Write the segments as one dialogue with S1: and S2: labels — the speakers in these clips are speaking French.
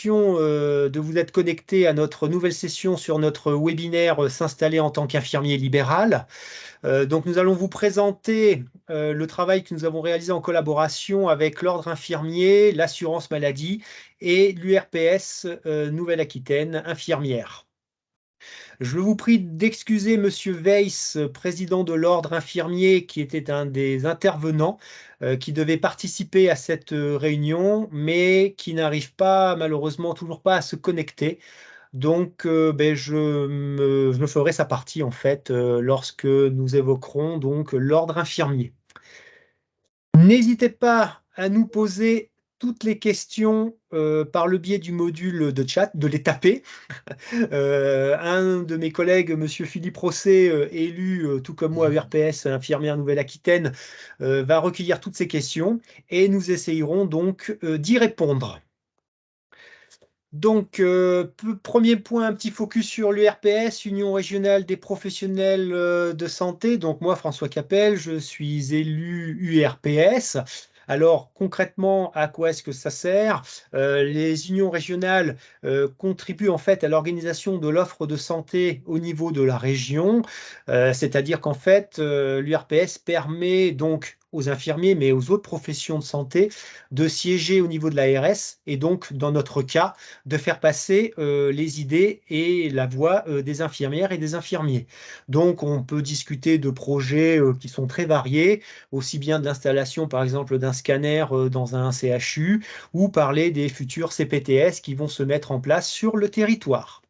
S1: félicitations de vous être connecté à notre nouvelle session sur notre webinaire S'installer en tant qu'infirmier libéral. Donc nous allons vous présenter le travail que nous avons réalisé en collaboration avec l'Ordre infirmier, l'assurance maladie et l'URPS Nouvelle-Aquitaine infirmière. Je vous prie d'excuser Monsieur Weiss, président de l'Ordre infirmier, qui était un des intervenants qui devait participer à cette réunion, mais qui n'arrive pas, malheureusement, toujours pas à se connecter. Donc, je me ferai sa partie, en fait, lorsque nous évoquerons donc l'Ordre infirmier. N'hésitez pas à nous poser toutes les questions par le biais du module de chat, de les taper. Un de mes collègues, Monsieur Philippe Rosset, élu tout comme moi à URPS, infirmière Nouvelle-Aquitaine, va recueillir toutes ces questions et nous essayerons donc d'y répondre. Donc, premier point, un petit focus sur l'URPS, Union régionale des professionnels de santé. Donc, moi, François Capel, je suis élu URPS. Alors, concrètement, à quoi est-ce que ça sert? Les unions régionales contribuent en fait à l'organisation de l'offre de santé au niveau de la région. C'est-à-dire qu'en fait, l'URPS permet donc aux infirmiers, mais aux autres professions de santé, de siéger au niveau de l'ARS et donc, dans notre cas, de faire passer les idées et la voix des infirmières et des infirmiers. Donc, on peut discuter de projets qui sont très variés, aussi bien de l'installation, par exemple, d'un scanner dans un CHU, ou parler des futurs CPTS qui vont se mettre en place sur le territoire.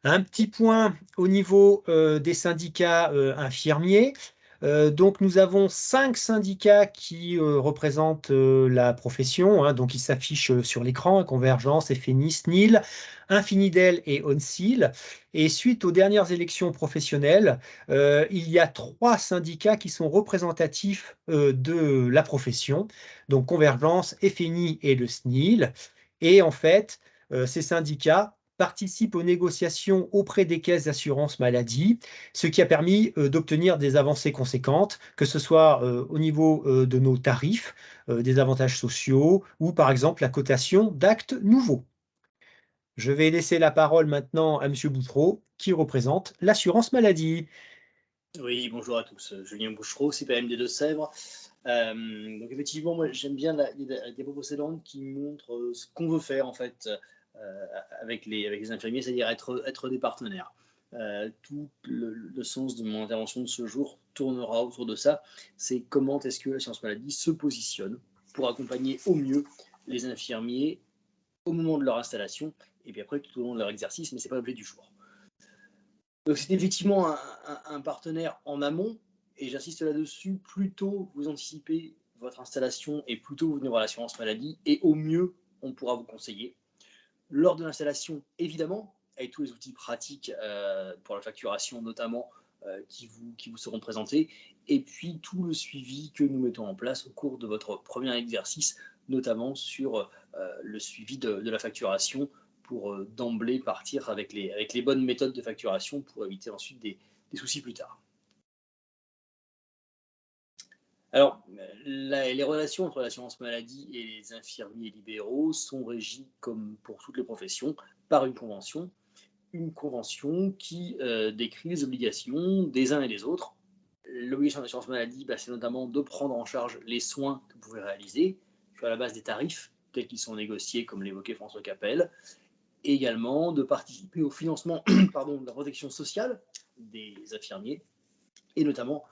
S1: Un petit point au niveau des syndicats infirmiers. Donc nous avons 5 syndicats qui représentent la profession, hein, donc ils s'affichent sur l'écran, Convergence, FNI, SNIL, Infinidel et ONSIL. Et suite aux dernières élections professionnelles, il y a 3 syndicats qui sont représentatifs de la profession, donc Convergence, FNI et le SNIL. Et en fait, ces syndicats participent aux négociations auprès des caisses d'assurance maladie, ce qui a permis d'obtenir des avancées conséquentes, que ce soit au niveau de nos tarifs, des avantages sociaux ou par exemple la cotation d'actes nouveaux. Je vais laisser la parole maintenant à Monsieur Boutreau qui représente l'assurance maladie.
S2: Oui, bonjour à tous. Julien Bouchereau, CPM des Deux-Sèvres. Donc effectivement, moi j'aime bien la diapo précédente qui montre ce qu'on veut faire en fait avec les infirmiers, c'est-à-dire être des partenaires. Tout le sens de mon intervention de ce jour tournera autour de ça. C'est comment est-ce que l'assurance maladie se positionne pour accompagner au mieux les infirmiers au moment de leur installation et puis après tout au long de leur exercice, mais ce n'est pas l'objet du jour. Donc c'est effectivement un partenaire en amont, et j'insiste là-dessus, plus tôt vous anticipez votre installation et plus tôt vous venez voir l'assurance maladie, et au mieux on pourra vous conseiller. Lors de l'installation, évidemment, avec tous les outils pratiques pour la facturation notamment qui vous seront présentés, et puis tout le suivi que nous mettons en place au cours de votre premier exercice, notamment sur le suivi de la facturation, pour d'emblée partir avec les bonnes méthodes de facturation pour éviter ensuite des soucis plus tard. Alors, les relations entre l'assurance maladie et les infirmiers libéraux sont régies, comme pour toutes les professions, par une convention qui décrit les obligations des uns et des autres. L'obligation d'assurance maladie, c'est notamment de prendre en charge les soins que vous pouvez réaliser sur la base des tarifs tels qu'ils sont négociés, comme l'évoquait François Capel, et également de participer au financement de la protection sociale des infirmiers, et notamment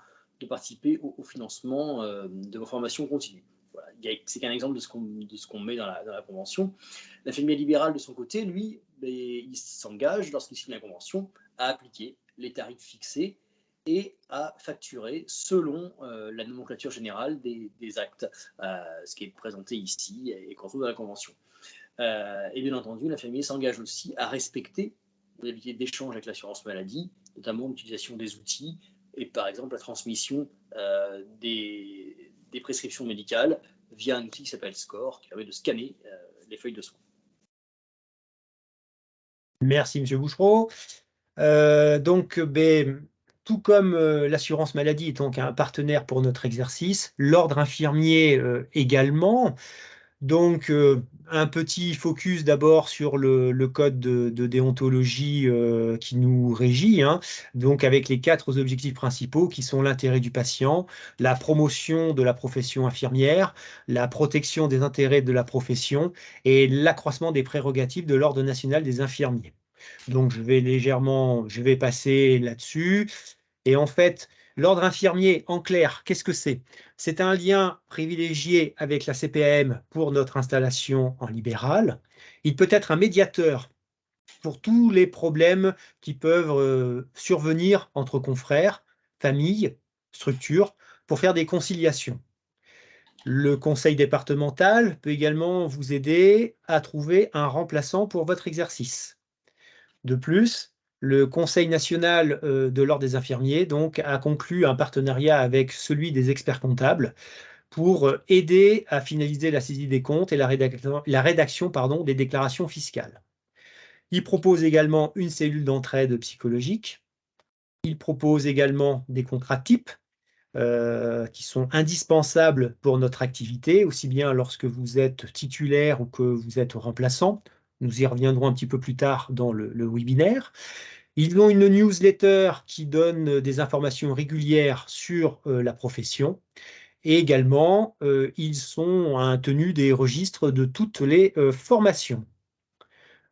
S2: de participer au financement de vos formations continues. Voilà. C'est qu'un exemple de ce qu'on met dans la convention. L'infirmier libéral, de son côté, lui, il s'engage, lorsqu'il signe la convention, à appliquer les tarifs fixés et à facturer selon la nomenclature générale des actes, ce qui est présenté ici et qu'on trouve dans la convention. Et bien entendu, l'infirmier s'engage aussi à respecter les modalités d'échange avec l'assurance maladie, notamment l'utilisation des outils et par exemple la transmission des prescriptions médicales via un outil qui s'appelle SCORE, qui permet de scanner les feuilles de soins.
S1: Merci Monsieur Bouchereau. Tout comme l'assurance maladie est donc un partenaire pour notre exercice, l'ordre infirmier également. Donc, un petit focus d'abord sur le code de déontologie qui nous régit, hein. Donc, avec les 4 objectifs principaux qui sont l'intérêt du patient, la promotion de la profession infirmière, la protection des intérêts de la profession et l'accroissement des prérogatives de l'Ordre national des infirmiers. Donc, je vais passer là-dessus. Et en fait, l'ordre infirmier, en clair, qu'est-ce que c'est? C'est un lien privilégié avec la CPAM pour notre installation en libéral. Il peut être un médiateur pour tous les problèmes qui peuvent survenir entre confrères, familles, structures, pour faire des conciliations. Le conseil départemental peut également vous aider à trouver un remplaçant pour votre exercice. De plus, le Conseil national de l'Ordre des infirmiers donc, a conclu un partenariat avec celui des experts comptables pour aider à finaliser la saisie des comptes et la rédaction pardon, des déclarations fiscales. Il propose également une cellule d'entraide psychologique. Il propose également des contrats types qui sont indispensables pour notre activité, aussi bien lorsque vous êtes titulaire ou que vous êtes remplaçant. Nous y reviendrons un petit peu plus tard dans le webinaire. Ils ont une newsletter qui donne des informations régulières sur la profession. Et également, ils sont tenus des registres de toutes les formations.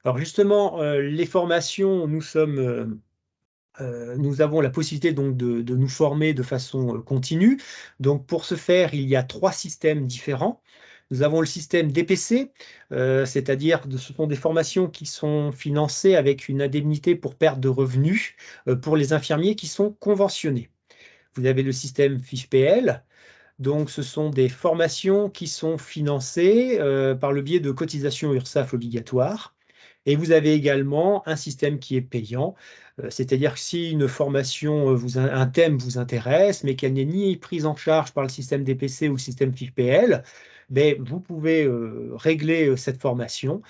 S1: Alors justement, les formations, nous avons la possibilité donc de nous former de façon continue. Donc pour ce faire, il y a 3 systèmes différents. Nous avons le système DPC, c'est-à-dire que ce sont des formations qui sont financées avec une indemnité pour perte de revenus pour les infirmiers qui sont conventionnés. Vous avez le système FIFPL, donc ce sont des formations qui sont financées par le biais de cotisations URSSAF obligatoires. Et vous avez également un système qui est payant, c'est-à-dire que si une formation, un thème vous intéresse, mais qu'elle n'est ni prise en charge par le système DPC ou le système FIFPL, ben, vous pouvez régler cette formation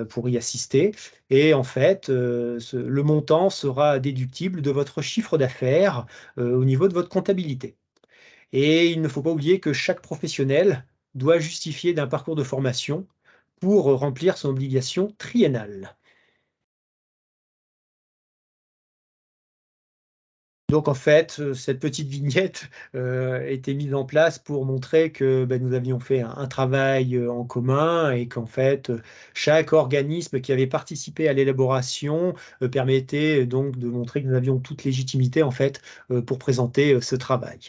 S1: pour y assister. Et en fait, le montant sera déductible de votre chiffre d'affaires au niveau de votre comptabilité. Et il ne faut pas oublier que chaque professionnel doit justifier d'un parcours de formation pour remplir son obligation triennale. Donc en fait, cette petite vignette était mise en place pour montrer que ben, nous avions fait un travail en commun et qu'en fait, chaque organisme qui avait participé à l'élaboration permettait donc de montrer que nous avions toute légitimité en fait pour présenter ce travail.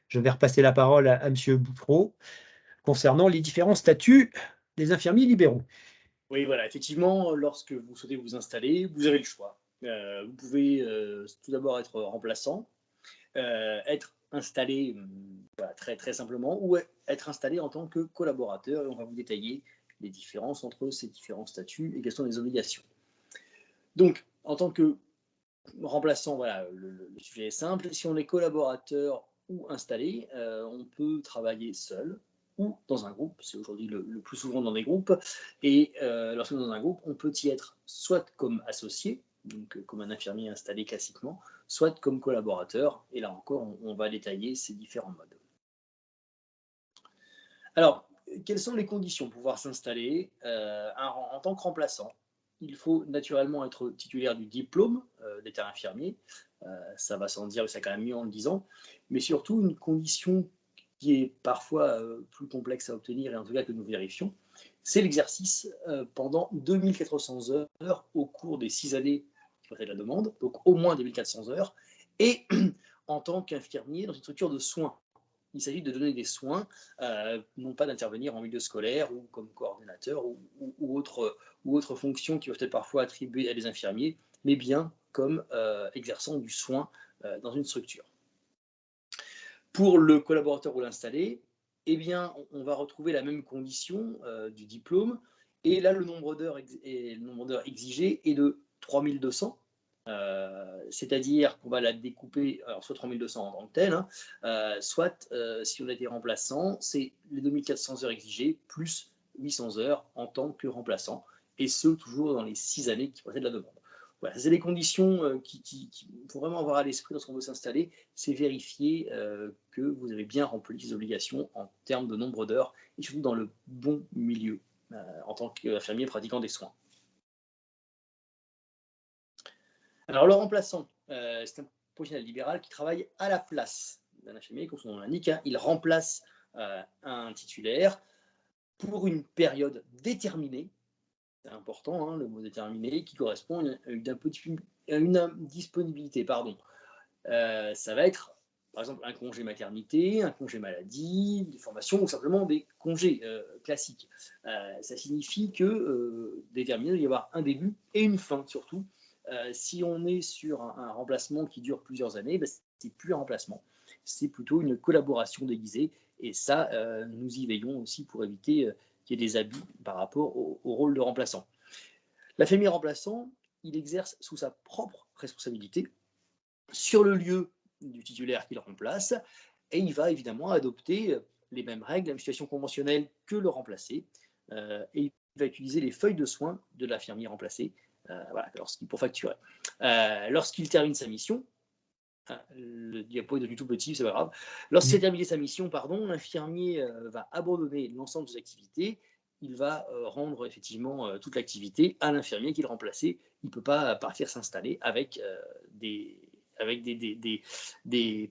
S1: Je vais repasser la parole à M. Boutreau concernant les différents statuts des infirmiers libéraux.
S2: Oui, voilà, effectivement, lorsque vous souhaitez vous installer, vous avez le choix. Vous pouvez tout d'abord être remplaçant, être installé voilà, très, très simplement, ou être installé en tant que collaborateur, et on va vous détailler les différences entre ces différents statuts et quelles sont les obligations. Donc, en tant que remplaçant, voilà, le sujet est simple. Si on est collaborateur ou installé, on peut travailler seul ou dans un groupe. C'est aujourd'hui le plus souvent dans des groupes. Et lorsque dans un groupe, on peut y être soit comme associé, donc comme un infirmier installé classiquement, soit comme collaborateur. Et là encore, on va détailler ces différents modes. Alors, quelles sont les conditions pour pouvoir s'installer en tant que remplaçant? Il faut naturellement être titulaire du diplôme d'état infirmier. Ça va sans dire, c'est quand même mieux en le disant. Mais surtout, une condition qui est parfois plus complexe à obtenir, et en tout cas que nous vérifions, c'est l'exercice pendant 2400 heures au cours des 6 années qui vont être la demande, donc au moins 2400 heures, et en tant qu'infirmier dans une structure de soins. Il s'agit de donner des soins, non pas d'intervenir en milieu scolaire ou comme coordinateur ou autres fonctions qui peuvent être parfois attribuées à des infirmiers, mais bien comme exerçant du soin dans une structure. Pour le collaborateur ou l'installé, eh bien, on va retrouver la même condition du diplôme, et là, le nombre d'heures exigé est de 3200. C'est-à-dire qu'on va la découper, alors soit 3200 en tant que tel, hein, soit si on a été remplaçant, c'est les 2400 heures exigées plus 800 heures en tant que remplaçant, et ce toujours dans les 6 années qui précèdent la demande. voilà, c'est les conditions qu'il faut vraiment avoir à l'esprit lorsqu'on veut s'installer, c'est vérifier que vous avez bien rempli les obligations en termes de nombre d'heures et surtout dans le bon milieu en tant qu'infirmier pratiquant des soins. Alors le remplaçant, c'est un professionnel libéral qui travaille à la place d'un infirmier, comme son nom l'indique, hein, il remplace un titulaire pour une période déterminée, c'est important, hein, le mot déterminé, qui correspond à une disponibilité. Pardon. Ça va être, par exemple, un congé maternité, un congé maladie, des formations ou simplement des congés classiques. Ça signifie que déterminé, il doit y avoir un début et une fin surtout. Si on est sur un remplacement qui dure plusieurs années, ben, c'est plus un remplacement, c'est plutôt une collaboration déguisée. Et ça, nous y veillons aussi pour éviter qu'il y ait des abus par rapport au rôle de remplaçant. L'infirmier remplaçant, il exerce sous sa propre responsabilité sur le lieu du titulaire qu'il remplace et il va évidemment adopter les mêmes règles, la même situation conventionnelle que le remplacé et il va utiliser les feuilles de soins de l'infirmier remplacé voilà, pour facturer. Lorsqu'il termine sa mission, le diapo est devenu tout petit, c'est pas grave. Lorsqu'il a terminé sa mission, l'infirmier va abandonner l'ensemble de ses activités. Il va rendre effectivement toute l'activité à l'infirmier qui le remplaçait. Il ne peut pas partir s'installer avec, des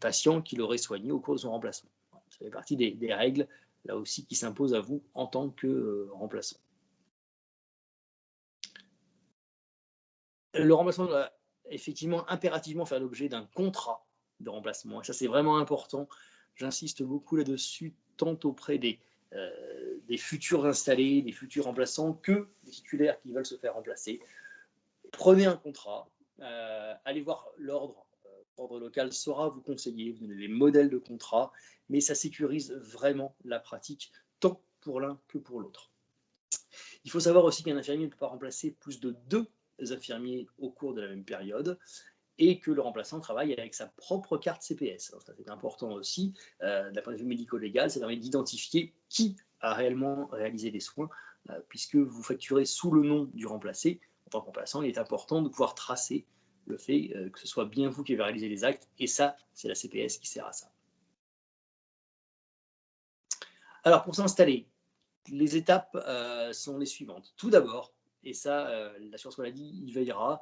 S2: patients qu'il aurait soignés au cours de son remplacement. Ça fait partie des règles, là aussi, qui s'imposent à vous en tant que remplaçant. Le remplacement doit effectivement impérativement faire l'objet d'un contrat de remplacement. Et ça, c'est vraiment important. J'insiste beaucoup là-dessus, tant auprès des futurs installés, des futurs remplaçants, que des titulaires qui veulent se faire remplacer. Prenez un contrat, allez voir l'ordre. L'ordre local saura vous conseiller, vous donner les modèles de contrat, mais ça sécurise vraiment la pratique, tant pour l'un que pour l'autre. Il faut savoir aussi qu'un infirmier ne peut pas remplacer plus de 2 infirmiers au cours de la même période et que le remplaçant travaille avec sa propre carte CPS. Alors ça, c'est important aussi, d'un point de vue médico-légal, ça permet d'identifier qui a réellement réalisé les soins, puisque vous facturez sous le nom du remplacé. En tant que remplaçant, il est important de pouvoir tracer le fait que ce soit bien vous qui avez réalisé les actes, et ça, c'est la CPS qui sert à ça. Alors, pour s'installer, les étapes sont les suivantes. Tout d'abord, et ça, l'assurance maladie y veillera,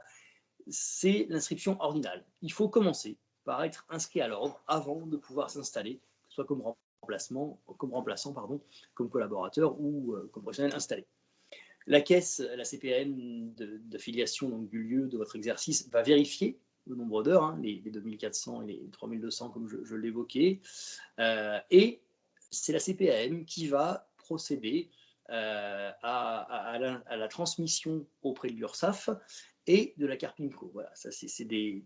S2: c'est l'inscription ordinale. Il faut commencer par être inscrit à l'ordre avant de pouvoir s'installer, que ce soit comme remplaçant, comme collaborateur ou comme professionnel installé. La caisse, la CPN de filiation donc, du lieu de votre exercice va vérifier le nombre d'heures, hein, les 2400 et les 3200 comme je l'évoquais, et c'est la CPAM qui va procéder à la transmission auprès de l'URSSAF et de la Carpinco. Voilà, ça c'est des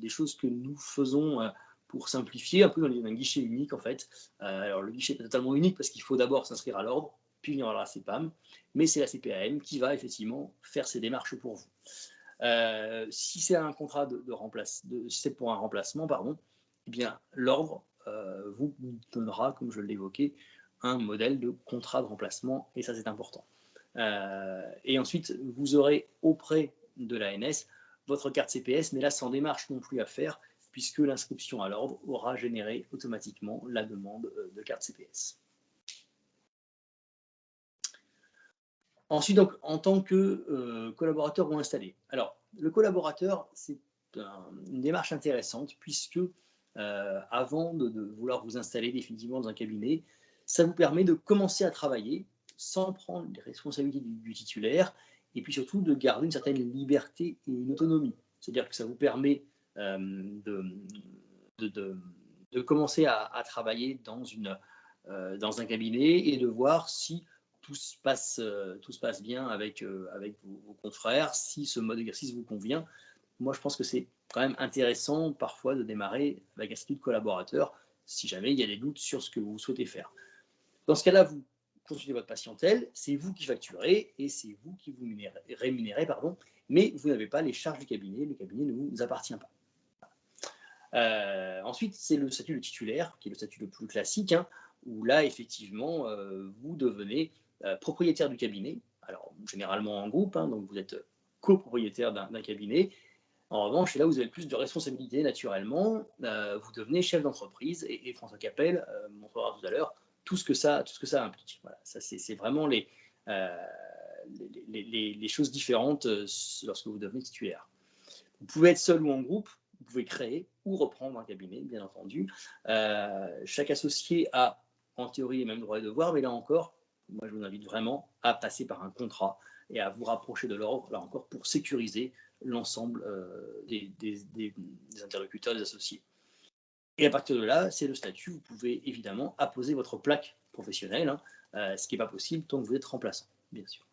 S2: choses que nous faisons pour simplifier, un peu dans un guichet unique en fait. Alors le guichet est pas totalement unique parce qu'il faut d'abord s'inscrire à l'ordre, puis venir à la CPAM, mais c'est la CPAM qui va effectivement faire ces démarches pour vous. Si c'est un contrat si c'est pour un remplacement, eh bien l'ordre vous donnera, comme je l'évoquais, un modèle de contrat de remplacement, et ça c'est important. Et ensuite, vous aurez auprès de l'ANS votre carte CPS, mais là sans démarche non plus à faire, puisque l'inscription à l'ordre aura généré automatiquement la demande de carte CPS. Ensuite, donc, en tant que collaborateur ou installé. Alors, le collaborateur, c'est une démarche intéressante, puisque avant de vouloir vous installer définitivement dans un cabinet, ça vous permet de commencer à travailler sans prendre les responsabilités du titulaire, et puis surtout de garder une certaine liberté et une autonomie. C'est-à-dire que ça vous permet de commencer à travailler dans un cabinet et de voir si tout se passe bien avec vos confrères, si ce mode d'exercice vous convient. Moi, je pense que c'est quand même intéressant parfois de démarrer avec un statut de collaborateur si jamais il y a des doutes sur ce que vous souhaitez faire. Dans ce cas-là, vous consultez votre patientèle, c'est vous qui facturez et c'est vous qui vous rémunérez, mais vous n'avez pas les charges du cabinet, le cabinet ne vous appartient pas. Ensuite, c'est le statut de titulaire, qui est le statut le plus classique, hein, où là, effectivement, vous devenez propriétaire du cabinet, alors généralement en groupe, hein, donc vous êtes copropriétaire d'un cabinet. En revanche, c'est là où vous avez le plus de responsabilités naturellement. Vous devenez chef d'entreprise et François Capel montrera tout à l'heure tout ce que ça implique. Voilà, ça c'est vraiment euh, les choses différentes lorsque vous devenez titulaire. Vous pouvez être seul ou en groupe, vous pouvez créer ou reprendre un cabinet, bien entendu. Chaque associé a, en théorie, les mêmes droits et devoirs, mais là encore, moi je vous invite vraiment à passer par un contrat et à vous rapprocher de l'ordre, là encore, pour sécuriser l'ensemble des interlocuteurs, des associés. Et à partir de là, c'est le statut, vous pouvez évidemment apposer votre plaque professionnelle, ce qui n'est pas possible tant que vous êtes remplaçant, bien sûr.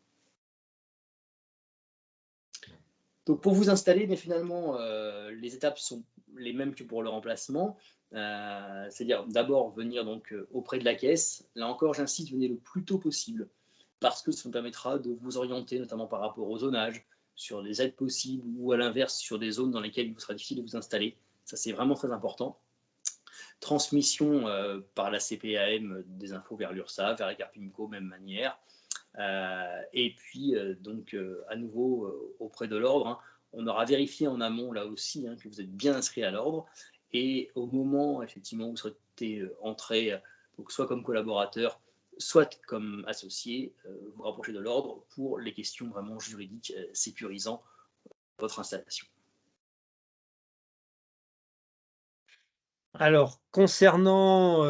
S2: Donc pour vous installer, mais finalement, les étapes sont les mêmes que pour le remplacement. C'est-à-dire d'abord venir donc auprès de la caisse. Là encore, j'insiste, venez le plus tôt possible parce que ça vous permettra de vous orienter, notamment par rapport au zonage, sur des aides possibles ou à l'inverse, sur des zones dans lesquelles il vous sera difficile de vous installer. Ça, c'est vraiment très important. Transmission par la CPAM des infos vers l'URSSAF, vers la Carpinco, même manière. Et puis, donc, à nouveau, auprès de l'ordre, on aura vérifié en amont, là aussi, que vous êtes bien inscrit à l'ordre. Et au moment, effectivement, où vous souhaitez entrer, donc soit comme collaborateur, soit comme associé, vous rapprochez de l'ordre pour les questions vraiment juridiques sécurisant votre installation.
S1: Alors, concernant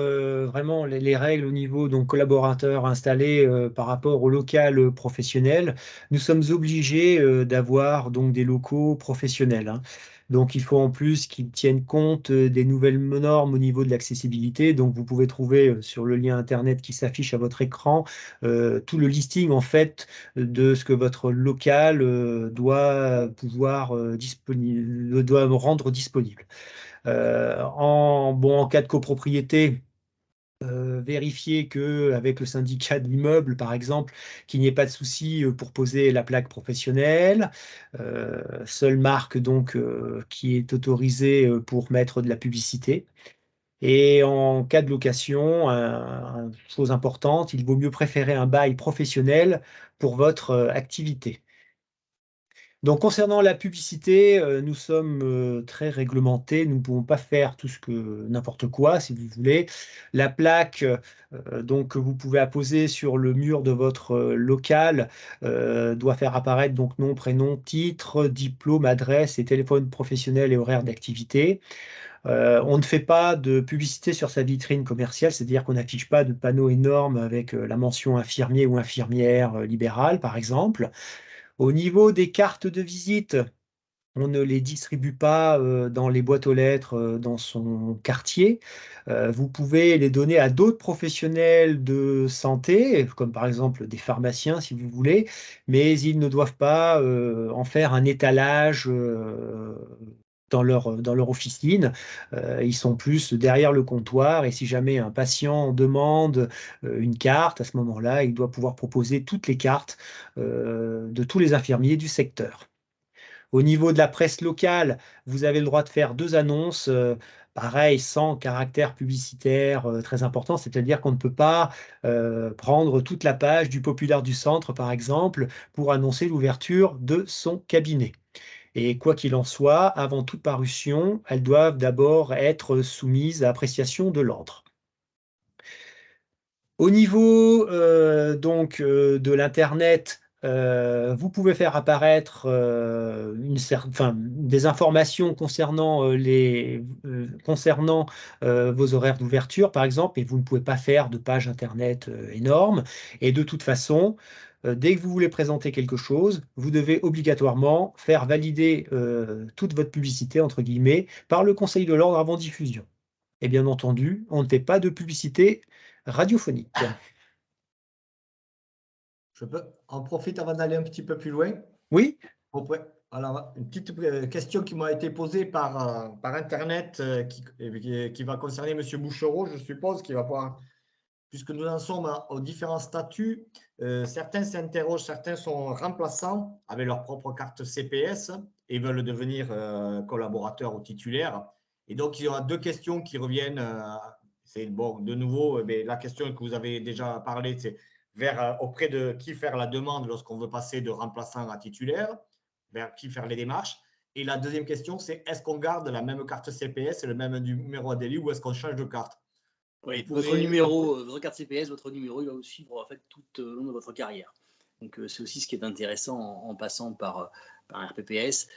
S1: vraiment les règles au niveau donc collaborateurs installés par rapport au local professionnel, nous sommes obligés d'avoir donc des locaux professionnels, hein. Donc, il faut en plus qu'ils tiennent compte des nouvelles normes au niveau de l'accessibilité. Donc, vous pouvez trouver sur le lien internet qui s'affiche à votre écran tout le listing en fait de ce que votre local doit pouvoir doit rendre disponible. En cas de copropriété, vérifier que avec le syndicat de l'immeuble, par exemple, qu'il n'y ait pas de souci pour poser la plaque professionnelle. Seule marque donc qui est autorisée pour mettre de la publicité. Et en cas de location, chose importante, il vaut mieux préférer un bail professionnel pour votre activité. Donc, concernant la publicité, nous sommes très réglementés. Nous ne pouvons pas faire tout ce que n'importe quoi, si vous voulez. La plaque, donc, que vous pouvez apposer sur le mur de votre local doit faire apparaître donc nom, prénom, titre, diplôme, adresse et téléphone professionnel et horaire d'activité. On ne fait pas de publicité sur sa vitrine commerciale, c'est-à-dire qu'on n'affiche pas de panneau énorme avec la mention infirmier ou infirmière libérale, par exemple. Au niveau des cartes de visite, on ne les distribue pas dans les boîtes aux lettres dans son quartier. Vous pouvez les donner à d'autres professionnels de santé, comme par exemple des pharmaciens si vous voulez, mais ils ne doivent pas en faire un étalage dans leur officine. Ils sont plus derrière le comptoir et si jamais un patient demande une carte, à ce moment-là, il doit pouvoir proposer toutes les cartes de tous les infirmiers du secteur. Au niveau de la presse locale, vous avez le droit de faire 2 annonces, pareil, sans caractère publicitaire très important, c'est-à-dire qu'on ne peut pas prendre toute la page du Populaire du Centre, par exemple, pour annoncer l'ouverture de son cabinet. Et quoi qu'il en soit, avant toute parution, elles doivent d'abord être soumises à appréciation de l'ordre. Au niveau donc de l'Internet, vous pouvez faire apparaître des informations concernant, concernant vos horaires d'ouverture, par exemple, et vous ne pouvez pas faire de page Internet énorme. Et de toute façon, dès que vous voulez présenter quelque chose, vous devez obligatoirement faire valider toute votre publicité, entre guillemets, par le Conseil de l'ordre avant diffusion. Et bien entendu, on ne fait pas de publicité radiophonique.
S3: Je peux en profiter avant d'aller un petit peu plus loin.
S1: Oui,
S3: Alors, une petite question qui m'a été posée par Internet qui va concerner M. Bouchereau, je suppose, qui va pouvoir, puisque nous en sommes aux différents statuts, certains s'interrogent, certains sont remplaçants avec leur propre carte CPS et veulent devenir collaborateurs ou titulaires. Et donc, il y aura 2 questions qui reviennent. C'est bon, de nouveau, la question que vous avez déjà parlé, c'est auprès de qui faire la demande lorsqu'on veut passer de remplaçant à titulaire. vers qui faire les démarches. Et la deuxième question, c'est est-ce qu'on garde la même carte CPS et le même numéro ADLI ou est-ce qu'on change de carte?
S2: Oui,
S3: Vous
S2: votre
S3: pouvez,
S2: numéro, votre carte CPS, votre numéro, il va vous suivre en fait tout au long de votre carrière. Donc c'est aussi ce qui est intéressant en passant par un RPPS,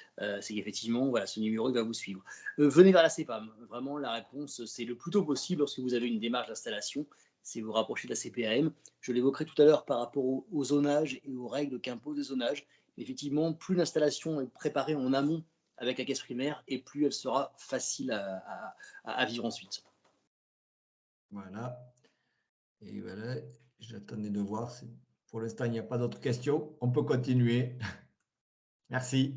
S2: c'est qu'effectivement, voilà, ce numéro il va vous suivre. Venez vers la CPAM. Vraiment, la réponse, c'est le plus tôt possible lorsque vous avez une démarche d'installation, c'est vous rapprocher de la CPAM. Je l'évoquerai tout à l'heure par rapport au zonage et aux règles qu'impose le zonage. Effectivement, plus l'installation est préparée en amont avec la caisse primaire, et plus elle sera facile à vivre ensuite.
S3: voilà. Et voilà, j'attendais de voir. Pour l'instant, il n'y a pas d'autres questions. On peut continuer. Merci.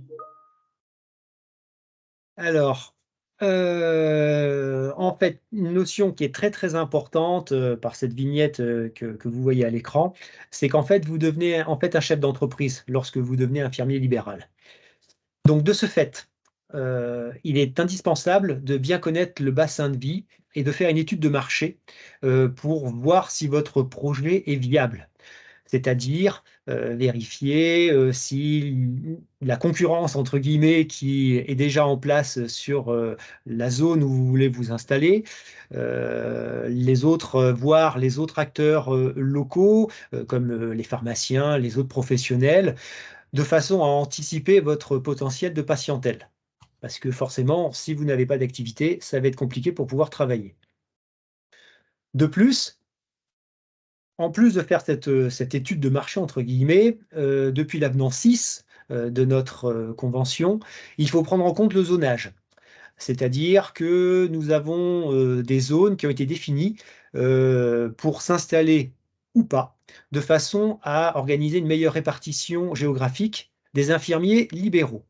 S1: Alors, en fait, une notion qui est très, très importante, par cette vignette, que vous voyez à l'écran, c'est qu'en fait, vous devenez en fait un chef d'entreprise lorsque vous devenez infirmier libéral. Donc de ce fait, il est indispensable de bien connaître le bassin de vie et de faire une étude de marché, pour voir si votre projet est viable. C'est-à-dire, vérifier, si la «concurrence» entre guillemets qui est déjà en place sur, la zone où vous voulez vous installer, voir les autres acteurs, locaux, comme, les pharmaciens, les autres professionnels, de façon à anticiper votre potentiel de patientèle. Parce que forcément, si vous n'avez pas d'activité, ça va être compliqué pour pouvoir travailler. De plus, en plus de faire cette «étude de marché» entre guillemets, depuis l'avenant 6, de notre, convention, il faut prendre en compte le zonage. C'est-à-dire que nous avons, des zones qui ont été définies, pour s'installer ou pas, de façon à organiser une meilleure répartition géographique des infirmiers libéraux.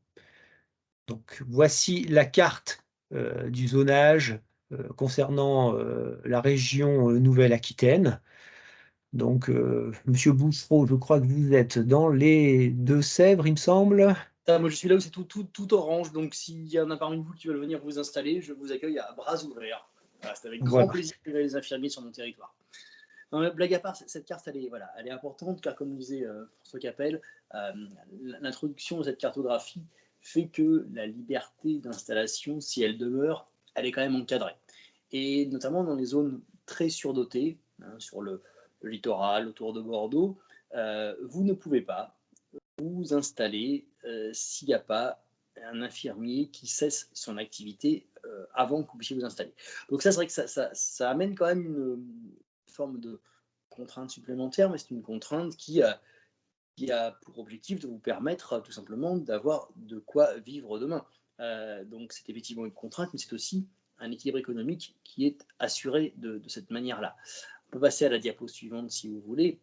S1: Donc voici la carte, du zonage, concernant, la région, Nouvelle-Aquitaine. Donc, monsieur Bouchereau, je crois que vous êtes dans les Deux-Sèvres, il me semble?
S2: Moi, je suis là où c'est tout orange, donc s'il y en a parmi vous qui veulent venir vous installer, je vous accueille à bras ouverts. Voilà, c'est avec grand
S1: Voilà.
S2: plaisir que les infirmiers sur mon territoire. Non, mais blague à part, cette carte, elle est importante, car comme disait François Capel, l'introduction de cette cartographie fait que la liberté d'installation, si elle demeure, elle est quand même encadrée. Et notamment dans les zones très surdotées, hein, sur le littoral, autour de Bordeaux, vous ne pouvez pas vous installer s'il n'y a pas un infirmier qui cesse son activité avant que vous puissiez vous installer. Donc ça, c'est vrai que ça amène quand même une forme de contrainte supplémentaire, mais c'est une contrainte qui a pour objectif de vous permettre tout simplement d'avoir de quoi vivre demain. Donc c'est effectivement une contrainte, mais c'est aussi un équilibre économique qui est assuré de cette manière-là. On peut passer à la diapo suivante si vous voulez.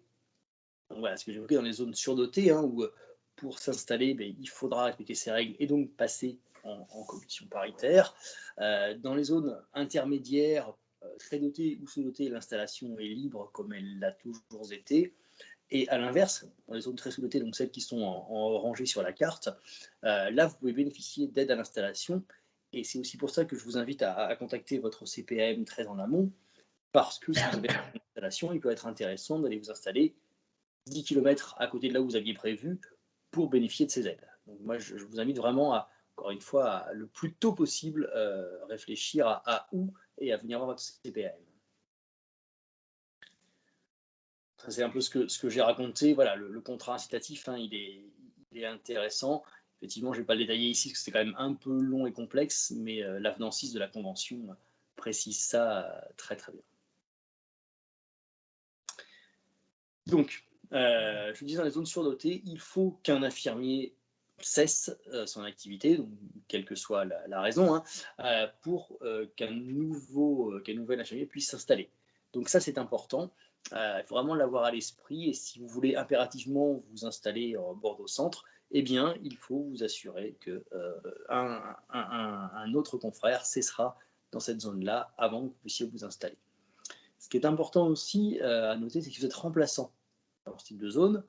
S2: Donc voilà, ce que j'évoquais dans les zones surdotées, hein, où pour s'installer, il faudra respecter ces règles et donc passer en commission paritaire. Dans les zones intermédiaires, très dotées ou sous-dotées, l'installation est libre comme elle l'a toujours été. Et à l'inverse, dans les zones très sous-dotées, donc celles qui sont en rangée sur la carte, là, vous pouvez bénéficier d'aide à l'installation. Et c'est aussi pour ça que je vous invite à contacter votre CPAM très en amont, parce que si vous avez une installation, il peut être intéressant d'aller vous installer 10 km à côté de là où vous aviez prévu pour bénéficier de ces aides. Donc moi, je vous invite vraiment à, encore une fois, à, le plus tôt possible, réfléchir à où et à venir voir votre CPAM. C'est un peu ce que j'ai raconté. Voilà, le contrat incitatif, hein, il est intéressant. Effectivement, je ne vais pas le détailler ici parce que c'est quand même un peu long et complexe, mais l'avenant 6 de la Convention précise ça très très bien. Donc, je vous disais, dans les zones surdotées, il faut qu'un infirmier cesse son activité, donc, quelle que soit la raison, hein, pour qu'un nouvel infirmier puisse s'installer. Donc ça, c'est important. Il faut vraiment l'avoir à l'esprit. Et si vous voulez impérativement vous installer en Bordeaux-Centre, eh bien, il faut vous assurer qu'un autre confrère cessera dans cette zone-là avant que vous puissiez vous installer. Ce qui est important aussi à noter, c'est que si vous êtes remplaçant dans ce type de zone,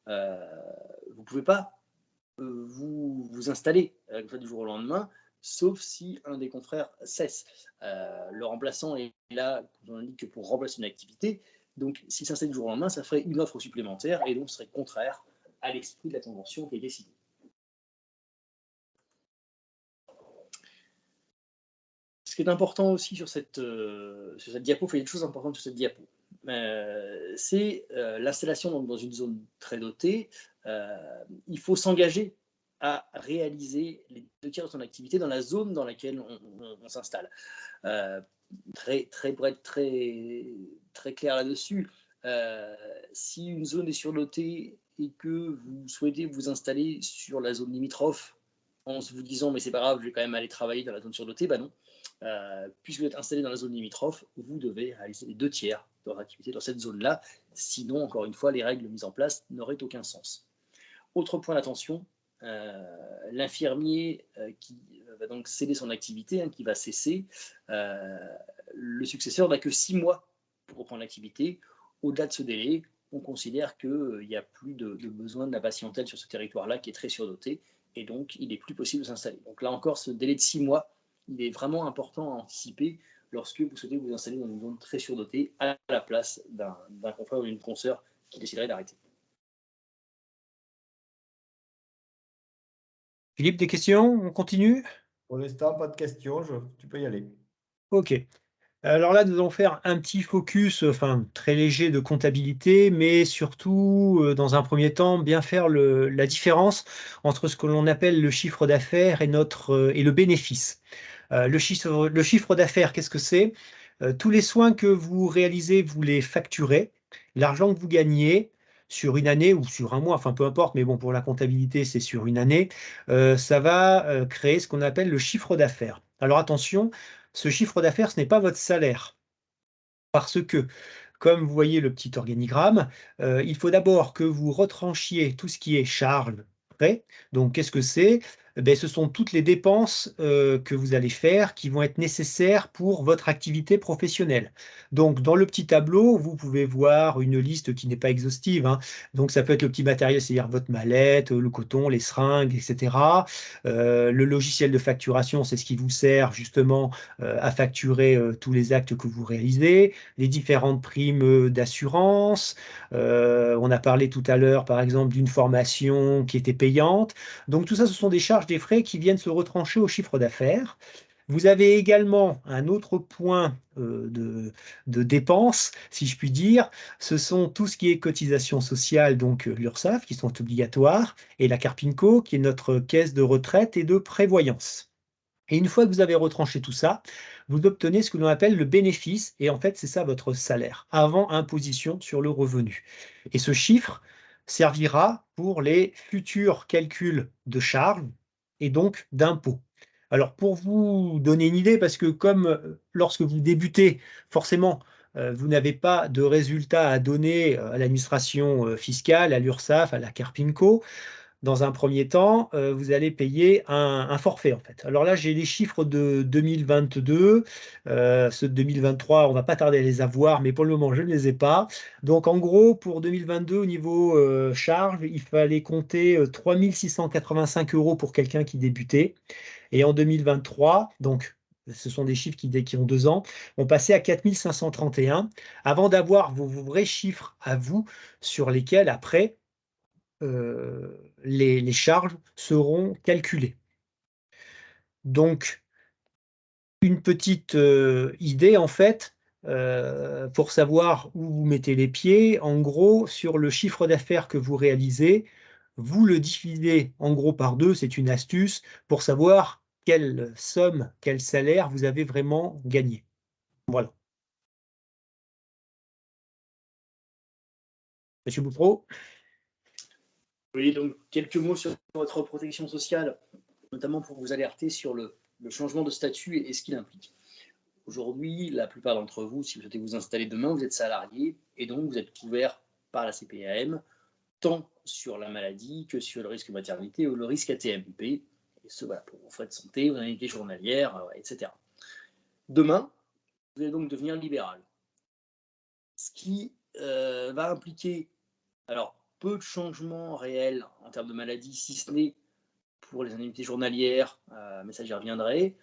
S2: vous ne pouvez pas vous installer comme ça du jour au lendemain, sauf si un des confrères cesse. Le remplaçant est là, on indique que pour remplacer une activité, donc s'il s'installe du jour au lendemain, ça ferait une offre supplémentaire et donc ce serait contraire à l'esprit de la convention qui est décidée. qui est important aussi sur cette diapo, il y a des choses importantes sur cette diapo. C'est l'installation dans une zone très dotée. Il faut s'engager à réaliser les 2 tiers de son activité dans la zone dans laquelle on s'installe. Pour être très clair là-dessus, si une zone est surdotée et que vous souhaitez vous installer sur la zone limitrophe en vous disant mais c'est pas grave, je vais quand même aller travailler dans la zone surdotée, bah non. Puisque vous êtes installé dans la zone limitrophe, vous devez réaliser les 2 tiers de votre activité dans cette zone-là. Sinon, encore une fois, les règles mises en place n'auraient aucun sens. Autre point d'attention, l'infirmier qui va donc céder son activité, qui va cesser, le successeur n'a que 6 mois pour reprendre l'activité. Au-delà de ce délai, on considère qu'il n'y a plus de besoin de la patientèle sur ce territoire-là qui est très surdoté, et donc il n'est plus possible de s'installer. Donc là encore, ce délai de 6 mois, il est vraiment important à anticiper lorsque vous souhaitez vous installer dans une zone très surdotée à la place d'un confrère ou d'une consoeur qui déciderait d'arrêter.
S1: Philippe, des questions? On continue?
S3: Pour l'instant, pas de questions, tu peux y aller.
S1: Ok. Alors là, nous allons faire un petit focus, enfin très léger de comptabilité, mais surtout, dans un premier temps, bien faire la différence entre ce que l'on appelle le chiffre d'affaires et le bénéfice. Le chiffre d'affaires, qu'est-ce que c'est? Tous les soins que vous réalisez, vous les facturez. L'argent que vous gagnez sur une année ou sur un mois, enfin peu importe, mais bon, pour la comptabilité, c'est sur une année, ça va créer ce qu'on appelle le chiffre d'affaires. Alors attention, ce chiffre d'affaires, ce n'est pas votre salaire. Parce que, comme vous voyez le petit organigramme, il faut d'abord que vous retranchiez tout ce qui est charges, frais. Donc, qu'est-ce que c'est? Eh ben, ce sont toutes les dépenses que vous allez faire qui vont être nécessaires pour votre activité professionnelle. Donc, dans le petit tableau, vous pouvez voir une liste qui n'est pas exhaustive, hein. Donc, ça peut être le petit matériel, c'est-à-dire votre mallette, le coton, les seringues, etc. Le logiciel de facturation, c'est ce qui vous sert justement à facturer tous les actes que vous réalisez, les différentes primes d'assurance. On a parlé tout à l'heure, par exemple, d'une formation qui était payante. Donc tout ça, ce sont des charges, des frais qui viennent se retrancher au chiffre d'affaires. Vous avez également un autre point de dépenses, si je puis dire. Ce sont tout ce qui est cotisation sociale, donc l'URSSAF, qui sont obligatoires, et la Carpinco, qui est notre caisse de retraite et de prévoyance. Et une fois que vous avez retranché tout ça, vous obtenez ce que l'on appelle le bénéfice, et en fait, c'est ça votre salaire, avant imposition sur le revenu. Et ce chiffre servira pour les futurs calculs de charges et donc d'impôts. Alors, pour vous donner une idée, parce que comme lorsque vous débutez, forcément, vous n'avez pas de résultats à donner à l'administration fiscale, à l'URSSAF, à la Carpinco, dans un premier temps, vous allez payer un forfait en fait. Alors là, j'ai les chiffres de 2022, ceux de 2023, on va pas tarder à les avoir, mais pour le moment, je ne les ai pas. Donc en gros, pour 2022, au niveau charge, il fallait compter 3 685 € pour quelqu'un qui débutait. Et en 2023, donc ce sont des chiffres qui ont 2 ans, on passait à 4 531 avant d'avoir vos vrais chiffres à vous sur lesquels après les charges seront calculées. Donc, une petite idée, en fait, pour savoir où vous mettez les pieds, en gros, sur le chiffre d'affaires que vous réalisez, vous le divisez en gros par 2, c'est une astuce pour savoir quelle somme, quel salaire vous avez vraiment gagné. Voilà. Monsieur Boutreau?
S2: Oui, donc quelques mots sur votre protection sociale, notamment pour vous alerter sur le changement de statut et ce qu'il implique. Aujourd'hui, la plupart d'entre vous, si vous souhaitez vous installer demain, vous êtes salarié et donc vous êtes couvert par la CPAM, tant sur la maladie que sur le risque maternité ou le risque AT-MP, et ce voilà, pour vos frais de santé, vos indemnités journalières, etc. Demain, vous allez donc devenir libéral. Ce qui va impliquer alors peu de changements réels en termes de maladie, si ce n'est pour les indemnités journalières, mais ça j'y reviendrai.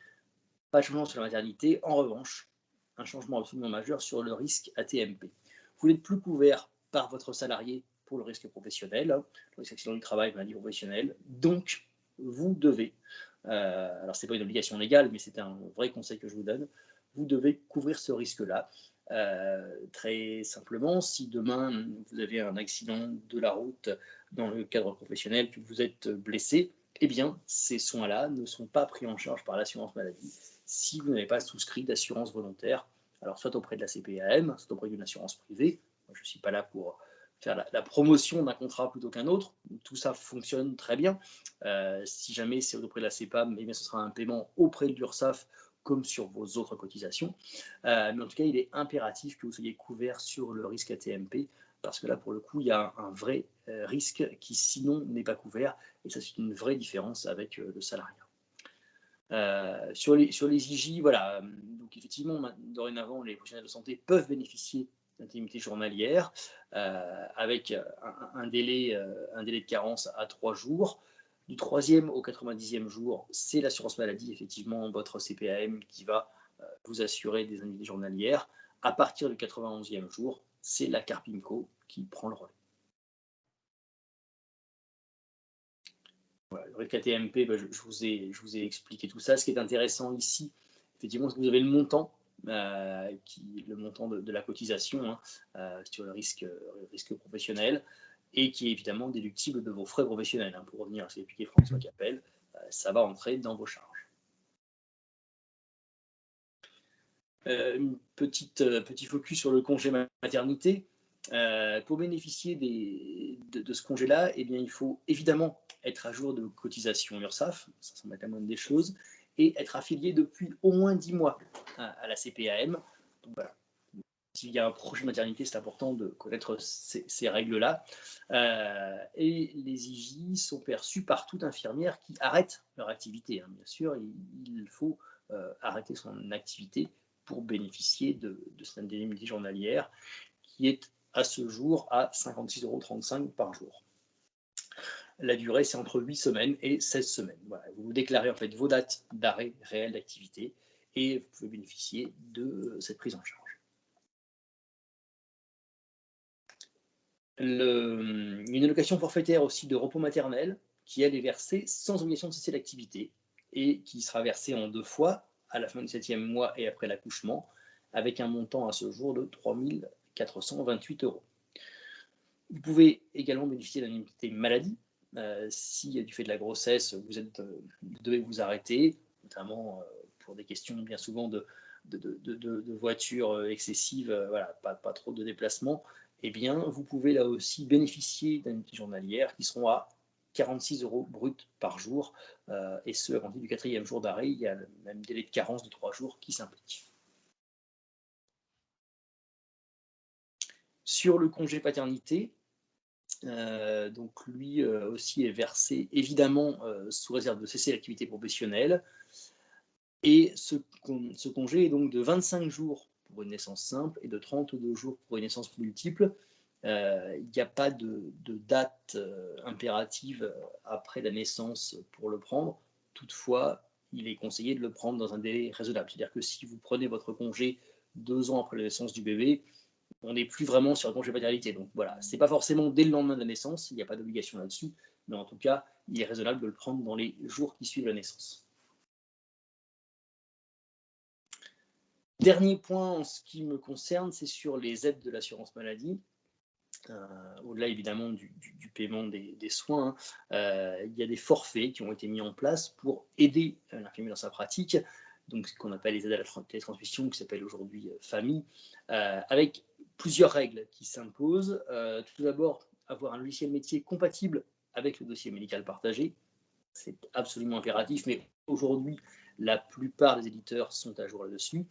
S2: Pas de changement sur la maternité. En revanche, un changement absolument majeur sur le risque AT-MP. Vous n'êtes plus couvert par votre salarié pour le risque professionnel, le risque accident du travail, maladie professionnelle. Donc, vous devez alors ce n'est pas une obligation légale, mais c'est un vrai conseil que je vous donne, vous devez couvrir ce risque-là. Très simplement, si demain vous avez un accident de la route dans le cadre professionnel, que vous êtes blessé, eh bien ces soins-là ne sont pas pris en charge par l'assurance maladie si vous n'avez pas souscrit d'assurance volontaire, alors soit auprès de la CPAM, soit auprès d'une assurance privée. Moi, je ne suis pas là pour faire la promotion d'un contrat plutôt qu'un autre. Tout ça fonctionne très bien. Si jamais c'est auprès de la CPAM, eh bien, ce sera un paiement auprès de l'URSSAF comme sur vos autres cotisations. Mais en tout cas, il est impératif que vous soyez couvert sur le risque AT-MP, parce que là, pour le coup, il y a un vrai risque qui, sinon, n'est pas couvert. Et ça, c'est une vraie différence avec le salariat. Sur les IJ, voilà, donc effectivement, dorénavant, les professionnels de santé peuvent bénéficier d'indemnités journalières avec un délai de carence à 3 jours. Du 3e au 90e jour, c'est l'assurance maladie, effectivement, votre CPAM qui va vous assurer des indemnités journalières. À partir du 91e jour, c'est la Carpinco qui prend le relais. Voilà, le risque AT-MP, je vous ai expliqué tout ça. Ce qui est intéressant ici, effectivement, c'est que vous avez le montant, le montant de la cotisation sur le risque professionnel, et qui est évidemment déductible de vos frais professionnels. Pour revenir à ce qu'expliquait François Capel, ça va entrer dans vos charges. Petit focus sur le congé maternité. Pour bénéficier de ce congé-là, eh bien, il faut évidemment être à jour de cotisation URSSAF, ça semble être la moindre des choses, et être affilié depuis au moins 10 mois à la CPAM. Donc, voilà. S'il y a un projet maternité, c'est important de connaître ces règles-là. Et les IJ sont perçus par toute infirmière qui arrête leur activité. Bien sûr, il faut arrêter son activité pour bénéficier de cette indemnité journalière qui est à ce jour à 56,35 € par jour. La durée, c'est entre 8 semaines et 16 semaines. Voilà, vous déclarez en fait vos dates d'arrêt réel d'activité et vous pouvez bénéficier de cette prise en charge. Une allocation forfaitaire aussi de repos maternel qui, elle, est versée sans obligation de cesser l'activité et qui sera versée en 2 fois, à la fin du 7e mois et après l'accouchement, avec un montant à ce jour de 3 428 €. Vous pouvez également bénéficier d'une indemnité maladie. Si du fait de la grossesse, vous devez vous arrêter, notamment pour des questions bien souvent de voitures excessives, voilà, pas trop de déplacements, eh bien, vous pouvez là aussi bénéficier d'indemnités journalières qui seront à 46 € bruts par jour, et ce, à compter du 4e jour d'arrêt. Il y a le même délai de carence de 3 jours qui s'implique. Sur le congé paternité, donc lui aussi est versé évidemment sous réserve de cesser l'activité professionnelle, et ce congé est donc de 25 jours pour une naissance simple et de 32 jours pour une naissance multiple. Il n'y a pas de date impérative après la naissance pour le prendre. Toutefois, il est conseillé de le prendre dans un délai raisonnable. C'est-à-dire que si vous prenez votre congé 2 ans après la naissance du bébé, on n'est plus vraiment sur un congé paternité. Donc voilà, c'est pas forcément dès le lendemain de la naissance, il n'y a pas d'obligation là-dessus, mais en tout cas, il est raisonnable de le prendre dans les jours qui suivent la naissance. Dernier point en ce qui me concerne, c'est sur les aides de l'assurance maladie. Au-delà évidemment du paiement des soins, il y a des forfaits qui ont été mis en place pour aider l'infirmier dans sa pratique, donc ce qu'on appelle les aides à la télétransmission, qui s'appelle aujourd'hui famille, avec plusieurs règles qui s'imposent. Tout d'abord, avoir un logiciel métier compatible avec le dossier médical partagé, c'est absolument impératif, mais aujourd'hui, la plupart des éditeurs sont à jour là-dessus.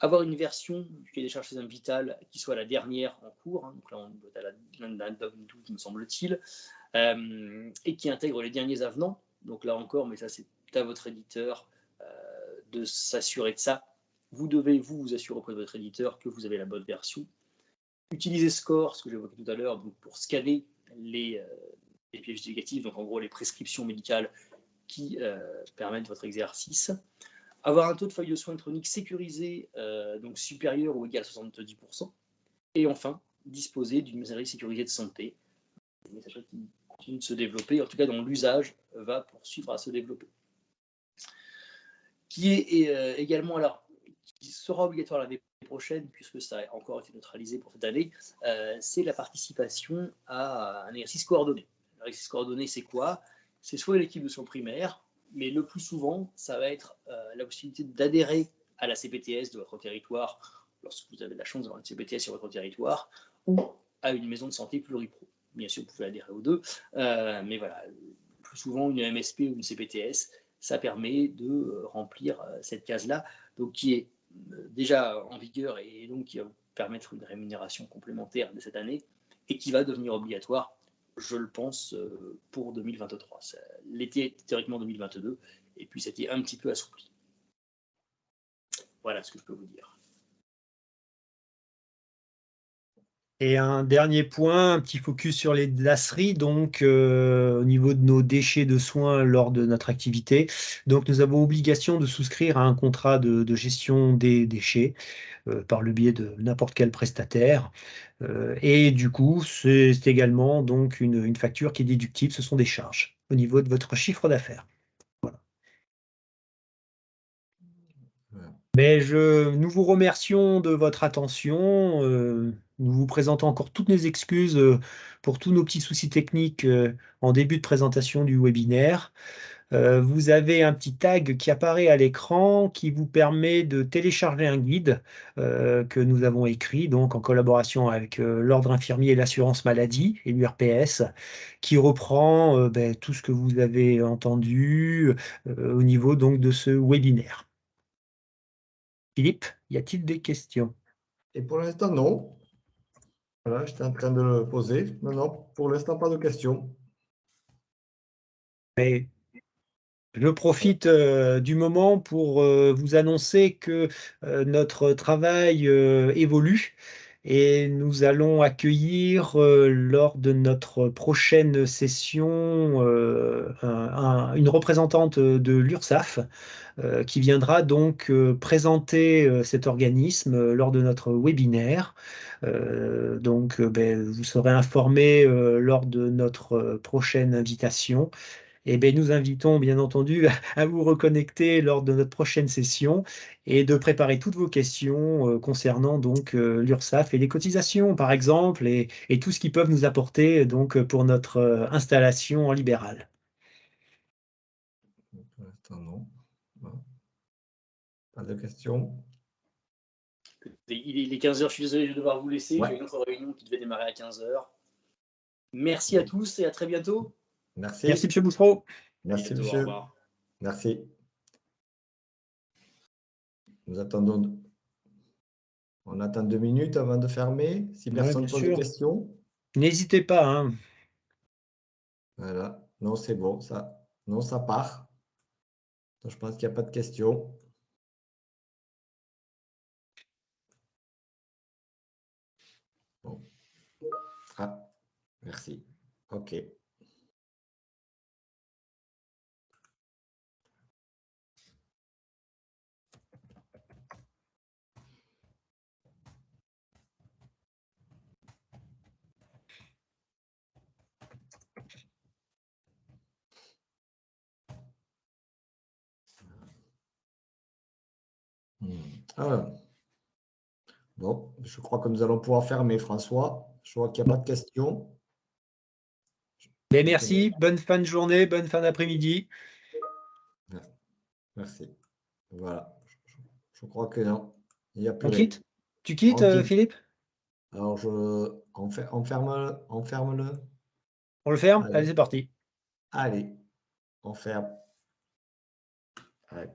S2: Avoir une version du cahier des charges Sésame Vital qui soit la dernière en cours, donc là on doit être à la DOM 12 me semble-t-il, et qui intègre les derniers avenants. Donc là encore, mais ça c'est à votre éditeur de s'assurer de ça. Vous devez vous assurer auprès de votre éditeur que vous avez la bonne version. Utilisez Score, ce que j'évoquais tout à l'heure, donc pour scanner les pièces justificatives, donc en gros les prescriptions médicales qui permettent votre exercice. Avoir un taux de feuille de soins électronique sécurisé, donc supérieur ou égal à 70%. Et enfin, disposer d'une messagerie sécurisée de santé, une messagerie qui continue de se développer, en tout cas dont l'usage va poursuivre à se développer. qui est également, alors, qui sera obligatoire l'année prochaine, puisque ça a encore été neutralisé pour cette année, c'est la participation à un exercice coordonné. L'exercice coordonné, c'est quoi? C'est soit une équipe de son primaire, mais le plus souvent, ça va être la possibilité d'adhérer à la CPTS de votre territoire, lorsque vous avez la chance d'avoir une CPTS sur votre territoire, ou à une maison de santé pluripro. Bien sûr, vous pouvez adhérer aux deux, mais voilà, plus souvent une MSP ou une CPTS, ça permet de remplir cette case-là, donc qui est déjà en vigueur et donc qui va vous permettre une rémunération complémentaire de cette année et qui va devenir obligatoire, je le pense, pour 2023. L'été théoriquement 2022 et puis c'était un petit peu assoupli. Voilà ce que je peux vous dire.
S1: Et un dernier point, un petit focus sur les lasseries, donc au niveau de nos déchets de soins lors de notre activité. Donc nous avons obligation de souscrire à un contrat de gestion des déchets par le biais de n'importe quel prestataire. Et du coup, c'est également donc une facture qui est déductible, ce sont des charges au niveau de votre chiffre d'affaires. Voilà. Mais nous vous remercions de votre attention. Nous vous présentons encore toutes nos excuses pour tous nos petits soucis techniques en début de présentation du webinaire. Vous avez un petit tag qui apparaît à l'écran qui vous permet de télécharger un guide que nous avons écrit donc en collaboration avec l'Ordre infirmier et l'assurance maladie et l'URPS qui reprend tout ce que vous avez entendu au niveau donc de ce webinaire. Philippe, y a-t-il des questions?
S3: Et pour l'instant, non. Voilà, j'étais en train de le poser. Non, non, pour l'instant, pas de questions.
S1: Mais je profite du moment pour vous annoncer que notre travail évolue et nous allons accueillir lors de notre prochaine session une représentante de l'URSSAF qui viendra donc présenter cet organisme lors de notre webinaire. Vous serez informé lors de notre prochaine invitation. Et nous invitons bien entendu à vous reconnecter lors de notre prochaine session et de préparer toutes vos questions concernant donc l'URSSAF et les cotisations par exemple et tout ce qu'ils peuvent nous apporter donc pour notre installation en libéral.
S3: Pour l'instant, non. Non. Pas de questions.
S2: Il est 15h, je suis désolé, je vais devoir vous laisser.
S3: Ouais.
S2: J'ai une autre réunion qui devait démarrer à 15h. Merci à tous et à très bientôt.
S3: Merci.
S1: Merci, M. Boustreau.
S3: Merci,
S2: Bientôt,
S3: monsieur.
S2: au revoir.
S3: Merci. Nous attendons. On attend 2 minutes avant de fermer. Si personne
S1: Bien
S3: pose de
S1: sûr.
S3: questions.
S1: N'hésitez pas, hein.
S3: Voilà. Non, c'est bon. Ça. Non, ça part. Donc, je pense qu'il n'y a pas de questions. Bon. Ah, merci. OK. Alors. Bon, je crois que nous allons pouvoir fermer, François. Je vois qu'il n'y a pas de questions.
S1: Merci, bonne fin de journée, bonne fin d'après-midi.
S3: Merci. Voilà. Je crois que non. Il n'y a plus
S1: On
S3: rien.
S1: quitte? Tu quittes,
S3: On quitte.
S1: Philippe?
S3: Alors, on ferme-le.
S1: On le ferme?
S3: Allez.
S1: Allez, c'est parti.
S3: Allez, on ferme. Allez.